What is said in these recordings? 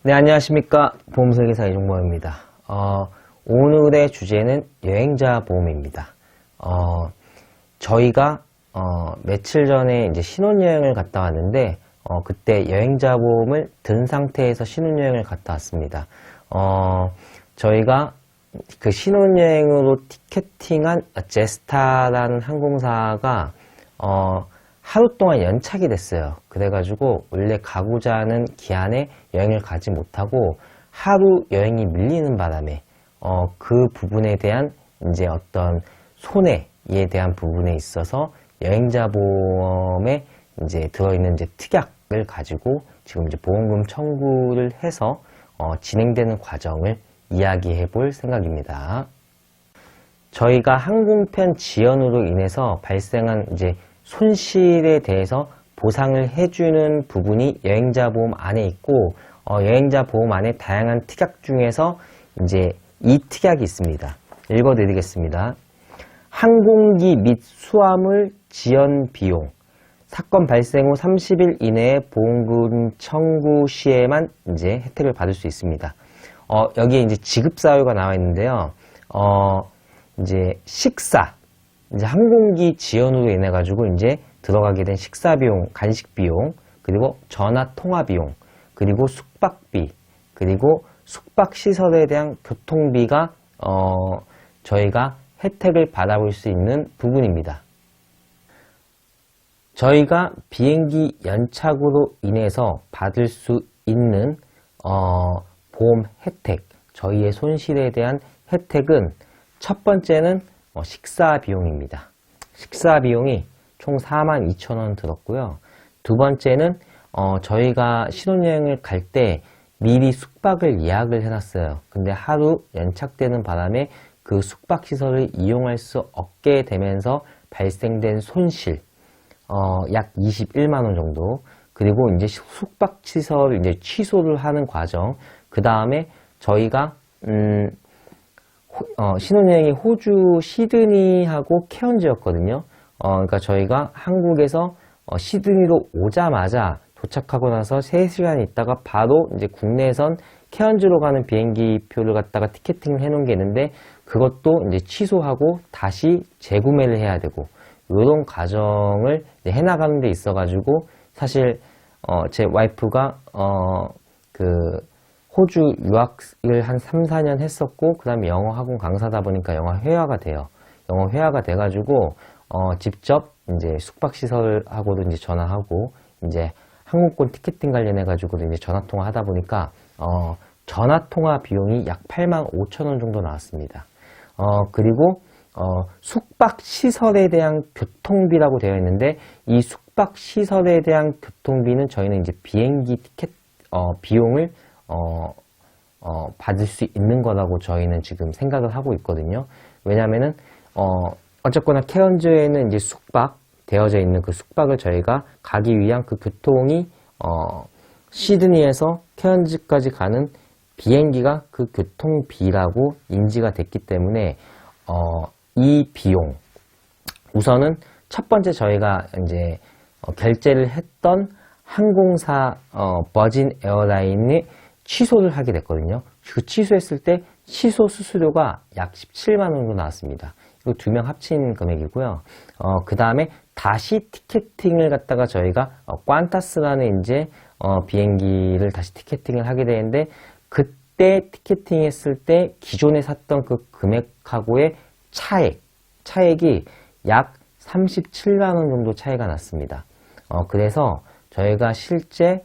네, 안녕하십니까. 보험설계사 이종범입니다. 오늘의 주제는 여행자 보험입니다. 저희가 며칠 전에 이제 신혼여행을 갔다 왔는데 그때 여행자 보험을 든 상태에서 신혼여행을 갔다 왔습니다. 저희가 그 신혼여행으로 티켓팅한 제스타라는 항공사가 하루 동안 연착이 됐어요. 그래가지고 원래 가고자 하는 기한에 여행을 가지 못하고 하루 여행이 밀리는 바람에 그 부분에 대한 이제 어떤 손해에 대한 부분에 있어서 여행자 보험에 이제 들어있는 이제 특약을 가지고 지금 이제 보험금 청구를 해서 진행되는 과정을 이야기해 볼 생각입니다. 저희가 항공편 지연으로 인해서 발생한 이제 손실에 대해서 보상을 해주는 부분이 여행자 보험 안에 있고, 여행자 보험 안에 다양한 특약 중에서 이제 이 특약이 있습니다. 읽어드리겠습니다. 항공기 및 수화물 지연 비용. 사건 발생 후 30일 이내에 보험금 청구 시에만 이제 혜택을 받을 수 있습니다. 여기에 이제 지급 사유가 나와 있는데요. 이제 식사. 이제 항공기 지연으로 인해 가지고 이제 들어가게 된 식사 비용, 간식 비용, 그리고 전화 통화 비용, 그리고 숙박비, 그리고 숙박 시설에 대한 교통비가 저희가 혜택을 받아볼 수 있는 부분입니다. 저희가 비행기 연착으로 인해서 받을 수 있는 보험 혜택, 저희의 손실에 대한 혜택은 첫 번째는 식사 비용입니다. 식사 비용이 총 42,000원 들었고요. 두 번째는 저희가 신혼여행을 갈 때 미리 숙박을 예약을 해놨어요. 근데 하루 연착되는 바람에 그 숙박시설을 이용할 수 없게 되면서 발생된 손실 약 21만원 정도, 그리고 이제 숙박시설을 이제 취소를 하는 과정, 그 다음에 저희가 신혼여행이 호주 시드니하고 케언즈였거든요. 그러니까 저희가 한국에서 시드니로 오자마자 도착하고 나서 3시간 있다가 바로 이제 국내선 케언즈로 가는 비행기 표를 갖다가 티켓팅을 해놓은 게 있는데 그것도 이제 취소하고 다시 재구매를 해야 되고 이런 과정을 해나가는 데 있어가지고 사실 제 와이프가 호주 유학을 한 3, 4년 했었고 그 다음에 영어 학원 강사다 보니까 영어 회화가 돼요. 영어 회화가 돼가지고 직접 이제 숙박시설하고도 이제 전화하고 이제 항공권 티켓팅 관련해가지고도 이제 전화통화 하다 보니까 전화통화 비용이 약 85,000원 정도 나왔습니다. 그리고 숙박시설에 대한 교통비라고 되어 있는데 이 숙박시설에 대한 교통비는 저희는 이제 비행기 티켓 비용을 받을 수 있는 거라고 저희는 지금 생각을 하고 있거든요. 왜냐면은, 어쨌거나 케언즈에는 이제 숙박, 되어져 있는 그 숙박을 저희가 가기 위한 그 교통이, 시드니에서 케언즈까지 가는 비행기가 그 교통비라고 인지가 됐기 때문에, 이 비용. 우선은 첫 번째 저희가 이제, 결제를 했던 항공사, 버진 에어라인이 취소를 하게 됐거든요. 그 취소했을 때 취소 수수료가 약 17만원 정도 나왔습니다. 이거 2명 합친 금액이고요. 그 다음에 다시 티켓팅을 갖다가 저희가 꽌타스라는 이제 비행기를 다시 티켓팅을 하게 되는데 그때 티켓팅 했을 때 기존에 샀던 그 금액하고의 차액이 약 37만원 정도 차이가 났습니다. 그래서 저희가 실제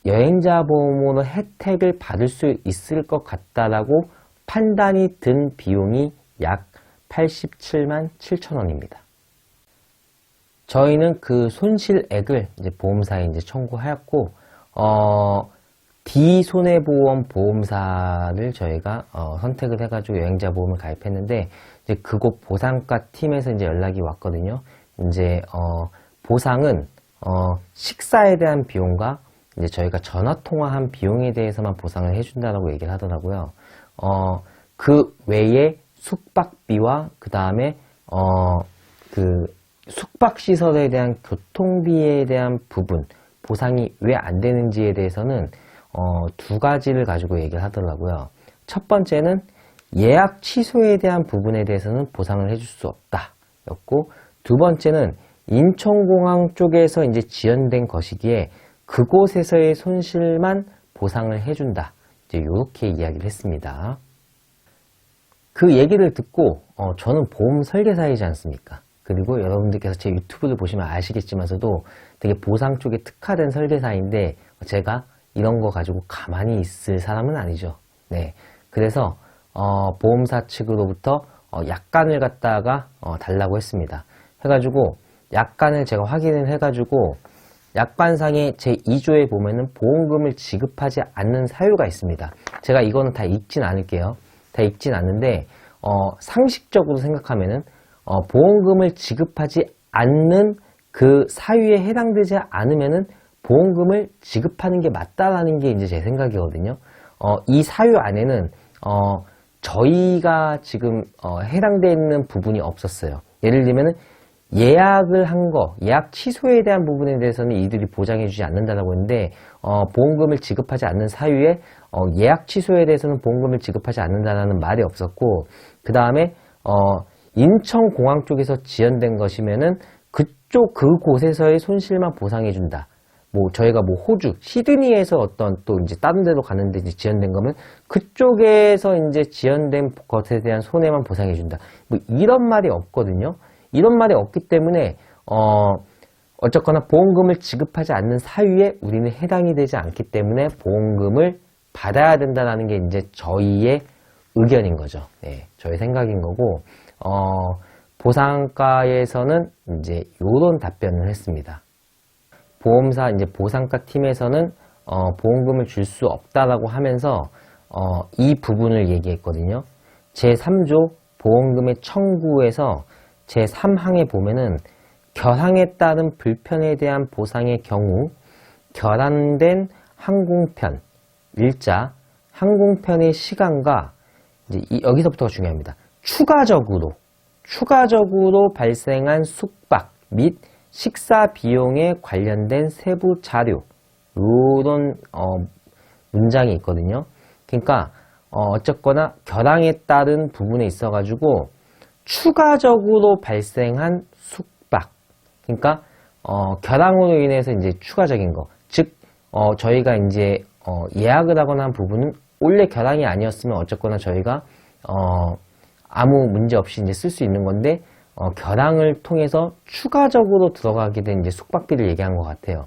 여행자 보험으로 혜택을 받을 수 있을 것 같다라고 판단이 든 비용이 약 87만 7천원입니다. 저희는 그 손실액을 이제 보험사에 이제 청구하였고, D손해보험 보험사를 저희가 선택을 해가지고 여행자 보험을 가입했는데, 이제 그곳 보상과 팀에서 이제 연락이 왔거든요. 이제 보상은 식사에 대한 비용과 이제 저희가 전화통화한 비용에 대해서만 보상을 해준다라고 얘기를 하더라고요. 그 외에 숙박비와 그 다음에 그 숙박시설에 대한 교통비에 대한 부분, 보상이 왜 안 되는지에 대해서는 두 가지를 가지고 얘기를 하더라고요. 첫 번째는 예약 취소에 대한 부분에 대해서는 보상을 해줄 수 없다 였고, 두 번째는 인천공항 쪽에서 이제 지연된 것이기에 그곳에서의 손실만 보상을 해준다. 이제 이렇게 이야기를 했습니다. 그 얘기를 듣고 저는 보험 설계사이지 않습니까? 그리고 여러분들께서 제 유튜브를 보시면 아시겠지만서도 되게 보상 쪽에 특화된 설계사인데 제가 이런 거 가지고 가만히 있을 사람은 아니죠. 네. 그래서 보험사 측으로부터 약관을 갖다가 달라고 했습니다. 해가지고 약관을 제가 확인을 해가지고 약관상의 제2조에 보면은 보험금을 지급하지 않는 사유가 있습니다. 제가 이거는 다 읽진 않을게요. 다 읽진 않는데 상식적으로 생각하면은 보험금을 지급하지 않는 그 사유에 해당되지 않으면은 보험금을 지급하는 게 맞다라는 게 이제 제 생각이거든요. 이 사유 안에는 저희가 지금 해당되어 있는 부분이 없었어요. 예를 들면은 예약을 한 거, 예약 취소에 대한 부분에 대해서는 이들이 보장해주지 않는다라고 했는데 보험금을 지급하지 않는 사유에 예약 취소에 대해서는 보험금을 지급하지 않는다라는 말이 없었고, 그 다음에 인천공항 쪽에서 지연된 것이면은 그곳에서의 손실만 보상해준다. 뭐 저희가 뭐 호주, 시드니에서 어떤 또 이제 다른 데로 가는데 이제 지연된 거면 그쪽에서 이제 지연된 것에 대한 손해만 보상해준다. 뭐 이런 말이 없거든요. 이런 말이 없기 때문에 어쨌거나 보험금을 지급하지 않는 사유에 우리는 해당이 되지 않기 때문에 보험금을 받아야 된다는 게 이제 저희의 의견인 거죠. 네, 저의 생각인 거고, 보상가에서는 이제 요런 답변을 했습니다. 이제 보상가 팀에서는 보험금을 줄 수 없다라고 하면서 이 부분을 얘기했거든요. 제3조 보험금의 청구에서 제3항에 보면은 결항에 따른 불편에 대한 보상의 경우 결항된 항공편 일자, 항공편의 시간과 이제 여기서부터가 중요합니다. 추가적으로 발생한 숙박 및 식사 비용에 관련된 세부 자료, 요런 문장이 있거든요. 그러니까 어쨌거나 결항에 따른 부분에 있어가지고 추가적으로 발생한 숙박, 그러니까 결항으로 인해서 이제 추가적인 거, 즉 저희가 이제 예약을 하거나 한 부분은 원래 결항이 아니었으면 어쨌거나 저희가 아무 문제 없이 이제 쓸 수 있는 건데 결항을 통해서 추가적으로 들어가게 된 이제 숙박비를 얘기한 것 같아요.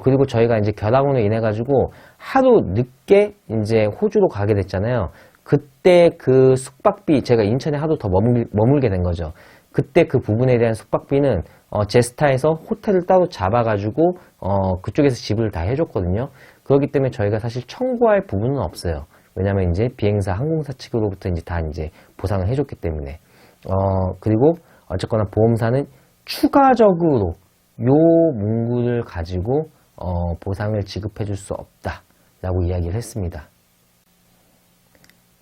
그리고 저희가 이제 결항으로 인해 가지고 하루 늦게 이제 호주로 가게 됐잖아요. 그때 그 숙박비, 제가 인천에 하루 더 머물게 된 거죠. 그때 그 부분에 대한 숙박비는 제스타에서 호텔을 따로 잡아가지고 그쪽에서 지불을 다 해줬거든요. 그렇기 때문에 저희가 사실 청구할 부분은 없어요. 왜냐면 이제 비행사, 항공사 측으로부터 이제 다 이제 보상을 해줬기 때문에. 그리고 어쨌거나 보험사는 추가적으로 요 문구를 가지고 보상을 지급해 줄 수 없다라고 이야기를 했습니다.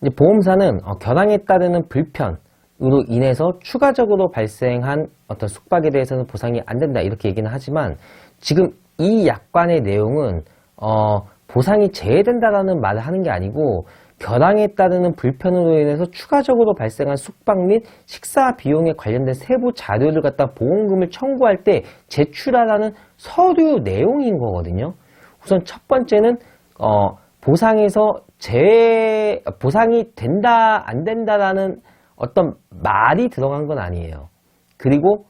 이제 보험사는 결항에 따르는 불편으로 인해서 추가적으로 발생한 어떤 숙박에 대해서는 보상이 안 된다 이렇게 얘기는 하지만 지금 이 약관의 내용은 보상이 제외된다라는 말을 하는 게 아니고 결항에 따르는 불편으로 인해서 추가적으로 발생한 숙박 및 식사 비용에 관련된 세부 자료를 갖다 보험금을 청구할 때 제출하라는 서류 내용인 거거든요. 우선 첫 번째는 보상이 된다 안 된다라는 어떤 말이 들어간 건 아니에요. 그리고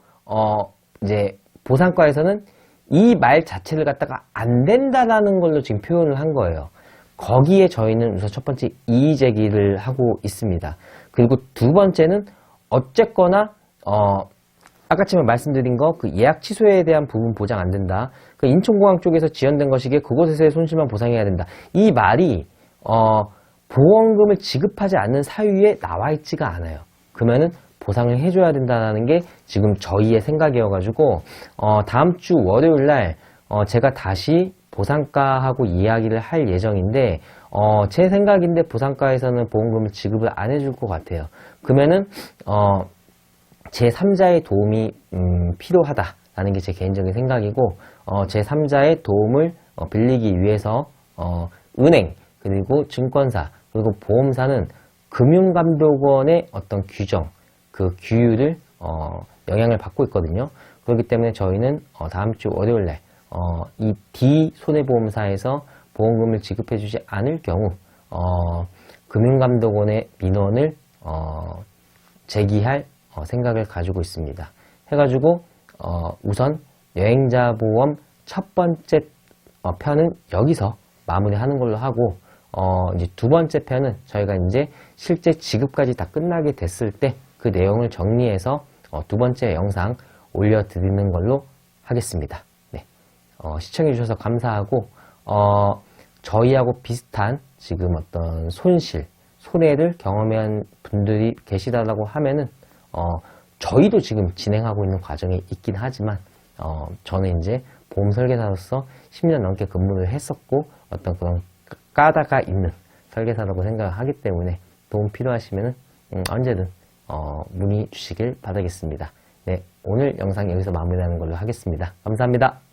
이제 보상과에서는 이 말 자체를 갖다가 안 된다라는 걸로 지금 표현을 한 거예요. 거기에 저희는 우선 첫 번째 이의 제기를 하고 있습니다. 그리고 두 번째는 어쨌거나 아까 처음에 말씀드린 거 그 예약 취소에 대한 부분 보장 안 된다. 그 인천공항 쪽에서 지연된 것이기에 그곳에서의 손실만 보상해야 된다. 이 말이 보험금을 지급하지 않는 사유에 나와 있지가 않아요. 그러면은 보상을 해줘야 된다는 게 지금 저희의 생각이어가지고 다음 주 월요일 날 제가 다시 보상가하고 이야기를 할 예정인데 제 생각인데 보상가에서는 보험금을 지급을 안 해줄 것 같아요. 그러면은 제3자의 도움이 필요하다라는 게 제 개인적인 생각이고 제3자의 도움을 빌리기 위해서 은행, 그리고 증권사, 그리고 보험사는 금융감독원의 어떤 규정, 그 규율을 영향을 받고 있거든요. 그렇기 때문에 저희는 다음 주 월요일날 이 D 손해보험사에서 보험금을 지급해주지 않을 경우 금융감독원의 민원을 제기할 생각을 가지고 있습니다. 해가지고 우선 여행자보험 첫 번째 편은 여기서 마무리하는 걸로 하고 이제 두 번째 편은 저희가 이제 실제 지급까지 다 끝나게 됐을 때 그 내용을 정리해서 두 번째 영상 올려드리는 걸로 하겠습니다. 네. 시청해 주셔서 감사하고 저희하고 비슷한 지금 어떤 손해를 경험한 분들이 계시다고 하면은 저희도 지금 진행하고 있는 과정에 있긴 하지만 저는 이제 보험 설계사로서 10년 넘게 근무를 했었고 어떤 그런 까다가 있는 설계사라고 생각하기 때문에 도움 필요하시면 언제든 문의 주시길 바라겠습니다. 네, 오늘 영상 여기서 마무리하는 걸로 하겠습니다. 감사합니다.